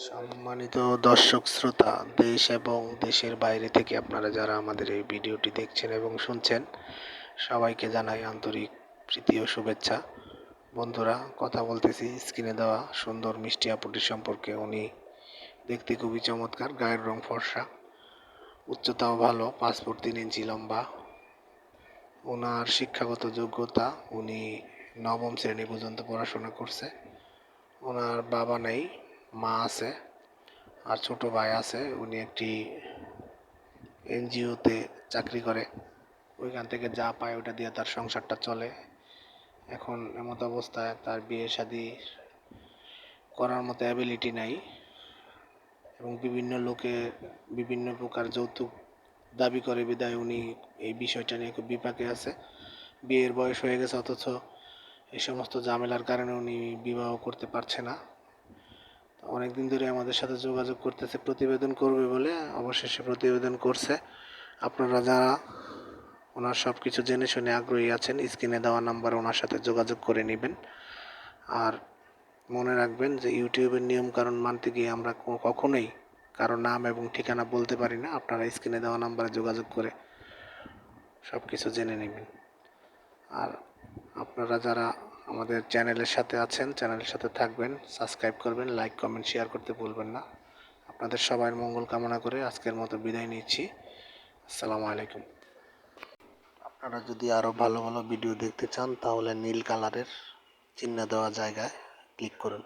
সম্মানিত দর্শক শ্রোতা, দেশ এবং দেশের বাইরে থেকে আপনারা যারা আমাদের এই ভিডিওটি দেখছেন এবং শুনছেন, সবাইকে জানাই আন্তরিক প্রীতি ও শুভেচ্ছা। বন্ধুরা, কথা বলতেছি স্ক্রিনে দেওয়া সুন্দর মিষ্টি আপুটির সম্পর্কে। উনি দেখতে খুবই চমৎকার, গায়ের রং ফর্সা, উচ্চতাও ভালো, 5 ফুট 3 ইঞ্চি লম্বা। ওনার শিক্ষাগত যোগ্যতা, উনি নবম শ্রেণী পর্যন্ত পড়াশোনা করছে। ওনার বাবা নেই, মা আছে আর ছোট ভাই আছে। উনি একটি এনজিওতে চাকরি করে, ওইখান থেকে যা পায় ওটা দিয়ে তার সংসারটা চলে। এখন এমত অবস্থায় তার বিয়ে শাদী করার মতো অ্যাবিলিটি নাই এবং বিভিন্ন লোকে বিভিন্ন প্রকার যৌতুক দাবি করে, বিদায় উনি এই বিষয়টা নিয়ে খুব বিপাকে আছে। বিয়ের বয়স হয়ে গেছে, অথচ এই সমস্ত ঝামেলার কারণে উনি বিবাহ করতে পারছে না। অনেকদিন ধরে আমাদের সাথে যোগাযোগ করতেছে প্রতিবেদন করবে বলে, অবশেষে প্রতিবেদন করছে। আপনারা যারা ওনার সব কিছু জেনে শুনে আগ্রহী আছেন, স্ক্রিনে দেওয়া নাম্বারে ওনার সাথে যোগাযোগ করে নেবেন। আর মনে রাখবেন যে ইউটিউবের নিয়মকানুন মানতে গিয়ে আমরা কখনোই কারো নাম এবং ঠিকানা বলতে পারি না। আপনারা স্ক্রিনে দেওয়া নাম্বারে যোগাযোগ করে সব কিছু জেনে নেবেন। আর আপনারা যারা আমাদের চ্যানেলের সাথে আছেন, চ্যানেলের সাথে থাকবেন, সাবস্ক্রাইব করবেন, লাইক কমেন্ট শেয়ার করতে ভুলবেন না। আপনাদের সবার মঙ্গল কামনা করে আজকের মতো বিদায় নিচ্ছি। আসসালামু আলাইকুম। আপনারা যদি আরও ভালো ভালো ভিডিও দেখতে চান তাহলে নীল কালারের চিহ্ন দেওয়া জায়গায় ক্লিক করুন।